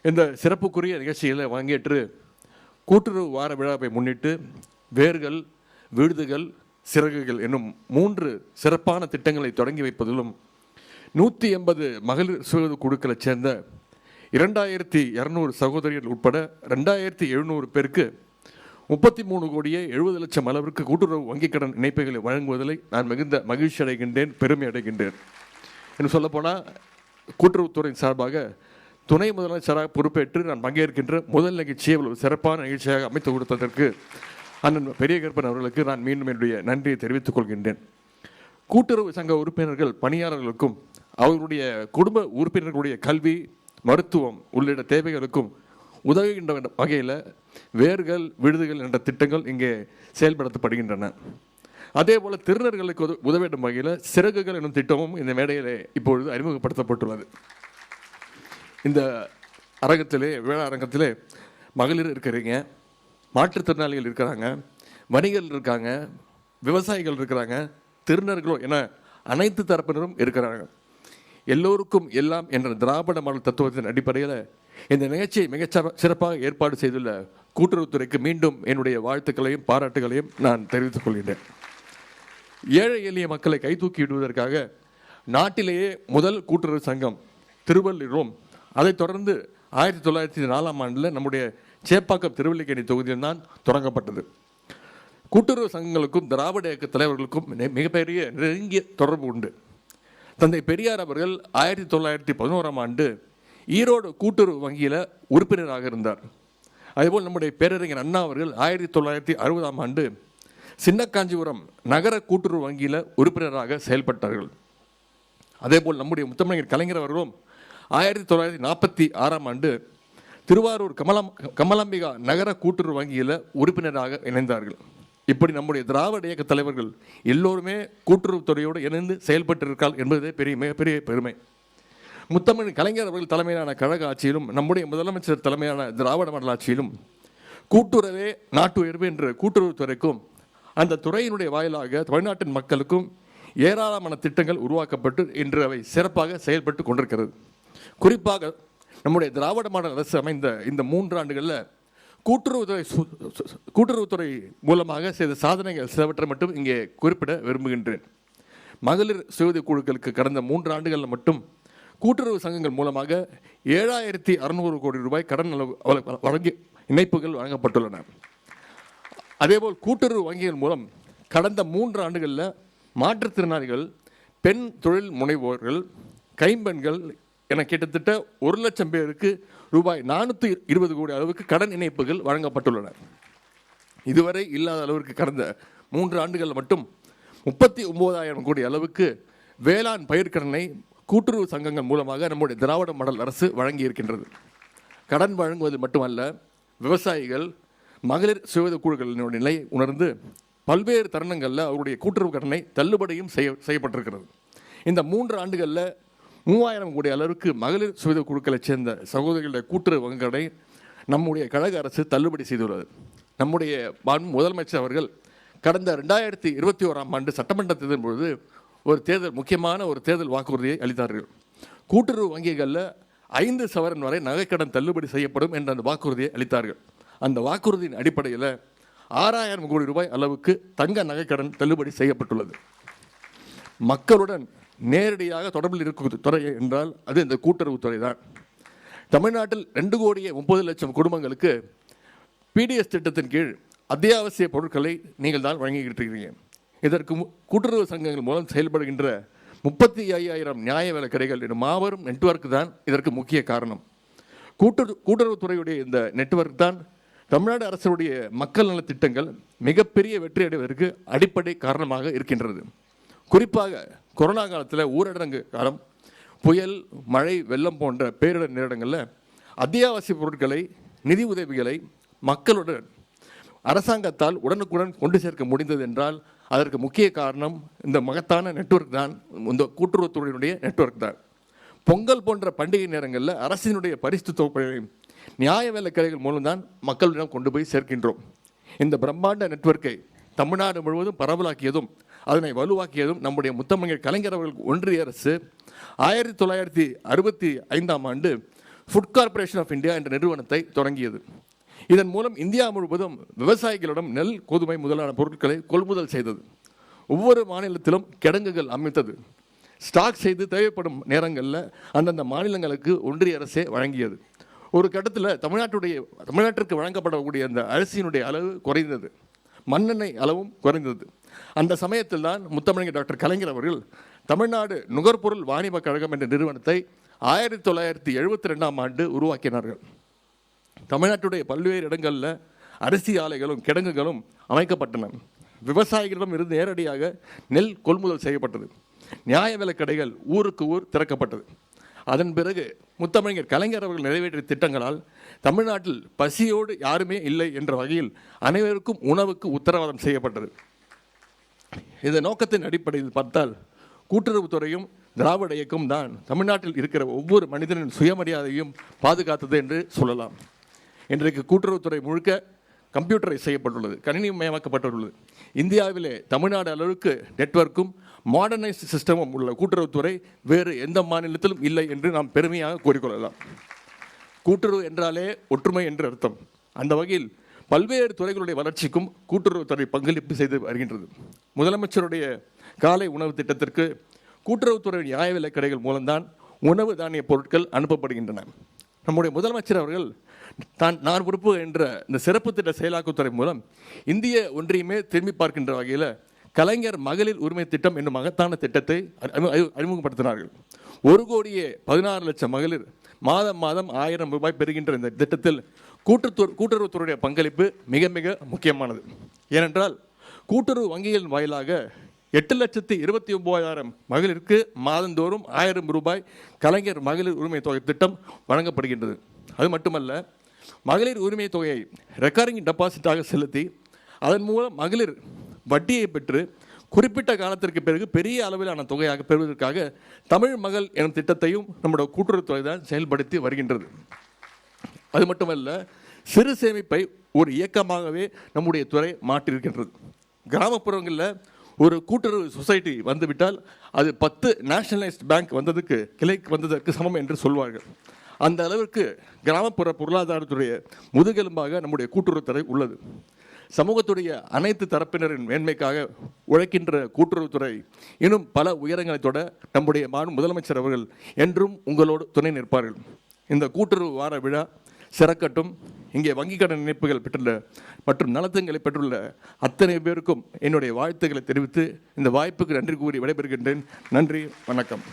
இந்த சிறப்புக்குரிய நிகழ்ச்சிகளை பங்கேற்று கூட்டுறவு வார விழாவை முன்னிட்டு வேர்கள், விழுதுகள், சிறகுகள் என்னும் 3 சிறப்பான திட்டங்களை தொடங்கி வைப்பதிலும் 180 மகளிர் சுய குழுக்களைச் சேர்ந்த 2200 சகோதரிகள் உட்பட 2700 பேருக்கு 33 கோடியே 70 லட்சம் அளவிற்கு கூட்டுறவு வங்கிக் கடன் இணைப்புகளை வழங்குவதில் நான் மிகுந்த மகிழ்ச்சி அடைகின்றேன், பெருமை அடைகின்றேன். என்று சொல்லப்போனால் கூட்டுறவுத்துறையின் சார்பாக துணை முதலமைச்சராக பொறுப்பேற்று நான் பங்கேற்கின்ற முதல் நிகழ்ச்சியை ஒரு சிறப்பான நிகழ்ச்சியாக அமைத்து கொடுத்ததற்கு அண்ணன் பெரியகருப்பன் அவர்களுக்கு நான் மீண்டும் என்னுடைய நன்றியை தெரிவித்துக் கொள்கின்றேன். கூட்டுறவு சங்க உறுப்பினர்கள் பணியாளர்களுக்கும் அவர்களுடைய குடும்ப உறுப்பினர்களுடைய கல்வி, மருத்துவம் உள்ளிட்ட தேவைகளுக்கும் உதவுகின்ற வகையில் வேர்கள், விழுதுகள் என்ற திட்டங்கள் இங்கே செயல்படுத்தப்படுகின்றன. அதே போல் திருநர்களுக்கு உதவிடும் வகையில் சிறகுகள் என்னும் திட்டமும் இந்த மேடையில் இப்பொழுது அறிமுகப்படுத்தப்பட்டுள்ளது. இந்த அரங்கத்திலே, விழா அரங்கத்திலே மகளிர் இருக்கிறீங்க, மாற்றுத்திறனாளிகள் இருக்கிறாங்க, வணிகர்கள் இருக்காங்க, விவசாயிகள் இருக்கிறாங்க, திருநர்களும் என அனைத்து தரப்பினரும் இருக்கிறாங்க. எல்லோருக்கும் எல்லாம் என்ற திராவிட மாடல் தத்துவத்தின் அடிப்படையில் இந்த நிகழ்ச்சியை மிகச் சிறப்பாக ஏற்பாடு செய்துள்ள கூட்டுறவுத்துறைக்கு மீண்டும் என்னுடைய வாழ்த்துக்களையும் பாராட்டுகளையும் நான் தெரிவித்துக் கொள்கின்றேன். ஏழை எளிய மக்களை கைதூக்கி விடுவதற்காக நாட்டிலேயே முதல் கூட்டுறவு சங்கம் திருவள்ளூரும், அதைத் தொடர்ந்து 1904ஆம் ஆண்டில் நம்முடைய சேப்பாக்கம் திருவல்லிக்கேணி தொகுதியில் தான் தொடங்கப்பட்டது. கூட்டுறவு சங்கங்களுக்கும் திராவிட இயக்க தலைவர்களுக்கும் மிகப்பெரிய நெருங்கிய தொடர்பு உண்டு. தந்தை பெரியார் அவர்கள் 1911ஆம் ஆண்டு ஈரோடு கூட்டுறவு வங்கியில் உறுப்பினராக இருந்தார். அதேபோல் நம்முடைய பேரறிஞர் அண்ணா அவர்கள் 1960ஆம் ஆண்டு சின்னக்காஞ்சிபுரம் நகர கூட்டுறவு வங்கியில் உறுப்பினராக செயல்பட்டார்கள். அதேபோல் நம்முடைய முத்தமிழர் கலைஞர் அவர்களும் 1946ஆம் ஆண்டு திருவாரூர் கமலாம்பிகா நகர கூட்டுறவு வங்கியில் உறுப்பினராக இணைந்தார்கள். இப்படி நம்முடைய திராவிட இயக்க தலைவர்கள் எல்லோருமே கூட்டுறவுத்துறையோடு இணைந்து செயல்பட்டிருக்கார்கள் என்பதே மிகப்பெரிய பெருமை. முத்தமிழ் கலைஞர் அவர்கள் தலைமையிலான கழக ஆட்சியிலும் நம்முடைய முதலமைச்சர் தலைமையிலான திராவிட மாடல் ஆட்சியிலும் கூட்டுறவே நாட்டு உயர்வு என்ற கூட்டுறவுத்துறைக்கும் அந்த துறையினுடைய வாயிலாக தமிழ்நாட்டின் மக்களுக்கும் ஏராளமான திட்டங்கள் உருவாக்கப்பட்டு இன்று அவை சிறப்பாக செயல்பட்டு கொண்டிருக்கிறது. குறிப்பாக நம்முடைய திராவிட மாடல் அரசு அமைந்த இந்த 3 ஆண்டுகளில் கூட்டுறவுத்துறை மூலமாக செய்த சாதனைகள் சிலவற்றை மட்டும் இங்கே குறிப்பிட விரும்புகின்றேன். மகளிர் சுய குழுக்களுக்கு கடந்த 3 ஆண்டுகளில் மட்டும் கூட்டுறவு சங்கங்கள் மூலமாக 7600 கோடி ரூபாய் கடன் வழங்கி இணைப்புகள் வழங்கப்பட்டுள்ளன. அதேபோல் கூட்டுறவு வங்கிகள் மூலம் கடந்த 3 ஆண்டுகளில் மாற்றுத்திறனாளிகள், பெண் தொழில் முனைவோர்கள், கைம்பெண்கள் என கிட்டத்தட்ட 1 லட்சம் பேருக்கு ரூபாய் 420 கோடி அளவுக்கு கடன் இணைப்புகள் வழங்கப்பட்டுள்ளன. இதுவரை இல்லாத அளவிற்கு கடந்த 3 ஆண்டுகளில் மட்டும் 39,000 கோடி அளவுக்கு வேளாண் பயிர்க்கடனை கூட்டுறவு சங்கங்கள் மூலமாக நம்முடைய திராவிட மாடல் அரசு வழங்கி இருக்கின்றது. கடன் வழங்குவது மட்டுமல்ல, விவசாயிகள், மகளிர் சுய குழுக்களினுடைய நிலை உணர்ந்து பல்வேறு தருணங்களில் அவருடைய கூட்டுறவு கடனை தள்ளுபடியும் செய்யப்பட்டிருக்கிறது. இந்த 3 ஆண்டுகளில் 3000 கோடி அளவுக்கு மகளிர் சுய குழுக்களைச் சேர்ந்த சகோதரிகளுடைய கூட்டுறவு வங்கிகளை நம்முடைய கழக அரசு தள்ளுபடி செய்துள்ளது. நம்முடைய முதலமைச்சர் அவர்கள் கடந்த 2021ஆம் ஆண்டு சட்டமன்ற தேர்தல் பொழுது முக்கியமான ஒரு தேர்தல் வாக்குறுதியை அளித்தார்கள். கூட்டுறவு வங்கிகளில் 5 சவரன் வரை நகைக்கடன் தள்ளுபடி செய்யப்படும் என்ற அந்த வாக்குறுதியை அளித்தார்கள். அந்த வாக்குறுதியின் அடிப்படையில் 6000 கோடி ரூபாய் அளவுக்கு தங்க நகைக்கடன் தள்ளுபடி செய்யப்பட்டுள்ளது. மக்களுடன் நேரடியாக தொடர்பில் இருக்கும் துறை என்றால் அது இந்த கூட்டுறவுத்துறை தான். தமிழ்நாட்டில் 2,30,00,000 குடும்பங்களுக்கு பிடிஎஸ் திட்டத்தின் கீழ் அத்தியாவசிய பொருட்களை நீங்கள் தான் வழங்கிக்கிட்டு இருக்கீங்க. இதற்கு கூட்டுறவு சங்கங்கள் மூலம் செயல்படுகின்ற 35,000 நியாய விலை கடைகள் என்ற மாபெரும் நெட்வொர்க் தான் இதற்கு முக்கிய காரணம். கூட்டுறவுத்துறையுடைய இந்த நெட்வொர்க் தான் தமிழ்நாடு அரசுடைய மக்கள் நல திட்டங்கள் மிகப்பெரிய வெற்றி அடைவதற்கு அடிப்படை காரணமாக இருக்கின்றது. குறிப்பாக கொரோனா காலத்தில், ஊரடங்கு காலம், புயல், மழை, வெள்ளம் போன்ற பேரிடர் நேரங்களில் அத்தியாவசிய பொருட்களை, நிதி உதவிகளை மக்களுடன் அரசாங்கத்தால் உடனுக்குடன் கொண்டு சேர்க்க முடிந்தது என்றால் அதற்கு முக்கிய காரணம் இந்த மகத்தான நெட்வொர்க் தான், இந்த கூட்டுறவுத்துறையினுடைய நெட்வொர்க் தான். பொங்கல் போன்ற பண்டிகை நேரங்களில் அரசினுடைய பரிசு தொகுப்புகளை நியாய விலை கடைகள் மூலம்தான் மக்களிடம் கொண்டு போய் சேர்க்கின்றோம். இந்த பிரம்மாண்ட நெட்வொர்க்கை தமிழ்நாடு முழுவதும் பரவலாக்கியதும் அதனை வலுவாக்கியதும் நம்முடைய முத்தமிழர் கலைஞர் அவர்கள் ஒன்றிய அரசு 1965ஆம் ஆண்டு ஃபுட் கார்ப்பரேஷன் ஆஃப் இந்தியா என்ற நிறுவனத்தை தொடங்கியது. இதன் மூலம் இந்தியா முழுவதும் விவசாயிகளிடம் நெல், கோதுமை முதலான பொருட்களை கொள்முதல் செய்தது. ஒவ்வொரு மாநிலத்திலும் கிடங்குகள் அமைத்தது. ஸ்டாக் செய்து தேவைப்படும் நேரங்களில் அந்தந்த மாநிலங்களுக்கு ஒன்றிய அரசே வழங்கியது. ஒரு கட்டத்தில் தமிழ்நாட்டிற்கு வழங்கப்படக்கூடிய அந்த அரிசியினுடைய அளவு குறைந்தது, மண்ணெண்ணெய் அளவும் குறைந்தது. அந்த சமயத்தில் தான் முத்தமிழர் டாக்டர் கலைஞர் அவர்கள் தமிழ்நாடு நுகர்பொருள் வாணிப கழகம் என்ற நிறுவனத்தை 1972ஆம் ஆண்டு உருவாக்கினார்கள். தமிழ்நாட்டுடைய பல்வேறு இடங்களில் அரிசி ஆலைகளும் கிடங்குகளும் அமைக்கப்பட்டன. விவசாயிகளிடம் இருந்து நேரடியாக நெல் கொள்முதல் செய்யப்பட்டது. நியாய விலைக் கடைகள் ஊருக்கு ஊர் திறக்கப்பட்டது. அதன் பிறகு முத்தமிழர் கலைஞர் அவர்கள் நிறைவேற்றிய திட்டங்களால் தமிழ்நாட்டில் பசியோடு யாருமே இல்லை என்ற வகையில் அனைவருக்கும் உணவுக்கு உத்தரவாதம் செய்யப்பட்டது. இந்த நோக்கத்தின் அடிப்படையில் பார்த்தால் கூட்டுறவுத்துறையும் திராவிட இயக்கம் தான் தமிழ்நாட்டில் இருக்கிற ஒவ்வொரு மனிதனின் சுயமரியாதையும் பாதுகாத்தது என்று சொல்லலாம். இன்றைக்கு கூட்டுறவுத்துறை முழுக்க கம்ப்யூட்டரைஸ் செய்யப்பட்டுள்ளது, கணினிமயமாக்கப்பட்டுள்ளது. இந்தியாவிலே தமிழ்நாடு அளவுக்கு நெட்வொர்க்கும் மாடர்னைஸ்ட் சிஸ்டமும் உள்ள கூட்டுறவுத்துறை வேறு எந்த மாநிலத்திலும் இல்லை என்று நாம் பெருமையாக கூறிக்கொள்ளலாம். கூட்டுறவு என்றாலே ஒற்றுமை என்று அர்த்தம். அந்த வகையில் பல்வேறு துறைகளுடைய வளர்ச்சிக்கும் கூட்டுறவுத்துறை பங்களிப்பு செய்து வருகின்றது. முதலமைச்சருடைய காலை உணவு திட்டத்திற்கு கூட்டுறவுத்துறை நியாய விலைக் கடைகள் மூலம்தான் உணவு தானிய பொருட்கள் அனுப்பப்படுகின்றன. நம்முடைய முதலமைச்சர் அவர்கள் நான் பொறுப்பு என்ற இந்த சிறப்பு திட்ட செயலாக்கத்துறை மூலம் இந்திய ஒன்றியமே திரும்பி பார்க்கின்ற வகையில் கலைஞர் மகளிர் உரிமை திட்டம் என்னும் மகத்தான திட்டத்தை அறிமுகப்படுத்தினார்கள். 1,16,00,000 மகளிர் மாதம் 1000 ரூபாய் பெறுகின்ற இந்த திட்டத்தில் கூட்டுறவுத்துறையுடைய பங்களிப்பு மிக மிக முக்கியமானது. ஏனென்றால் கூட்டுறவு வங்கிகளின் வாயிலாக 8,29,000 மகளிருக்கு மாதந்தோறும் 1000 ரூபாய் கலைஞர் மகளிர் உரிமை தொகை திட்டம் வழங்கப்படுகின்றது. அது மட்டுமல்ல, மகளிர் உரிமை தொகையை ரெக்கரிங் டெபாசிட்டாக செலுத்தி அதன் மூலம் மகளிர் வட்டியை பெற்று குறிப்பிட்ட காலத்திற்கு பிறகு பெரிய அளவிலான தொகையாக பெறுவதற்காக தமிழ் மகள் எனும் திட்டத்தையும் நம்முடைய கூட்டுறவுத்துறை தான் செயல்படுத்தி வருகின்றது. அது மட்டுமல்ல, சிறு சேமிப்பை ஒரு இயக்கமாகவே நம்முடைய துறை மாற்றியிருக்கின்றது. கிராமப்புறங்களில் ஒரு கூட்டுறவு சொசைட்டி வந்துவிட்டால் அது 10 நேஷனலைஸ்ட் பேங்க் கிளைக்கு வந்ததற்கு சமம் என்று சொல்வார்கள். அந்த அளவிற்கு கிராமப்புற பொருளாதாரத்துடைய முதுகெலும்பாக நம்முடைய கூட்டுறவுத்துறை உள்ளது. சமூகத்துடைய அனைத்து தரப்பினரின் மேன்மைக்காக உழைக்கின்ற கூட்டுறவுத்துறை இன்னும் பல உயரங்களை தொட நம்முடைய முதலமைச்சர் அவர்கள் என்றும் உங்களோடு துணை நிற்பார்கள். இந்த கூட்டுறவு வார விழா சிறக்கட்டும். இங்கே வங்கிக் கடன் இணைப்புகள் பெற்றுள்ள மற்றும் நலத்திட்டங்களை பெற்றுள்ள அத்தனை பேருக்கும் என்னுடைய வாழ்த்துக்களை தெரிவித்து இந்த வாய்ப்புக்கு நன்றி கூறி விடைபெறுகின்றேன். நன்றி, வணக்கம்.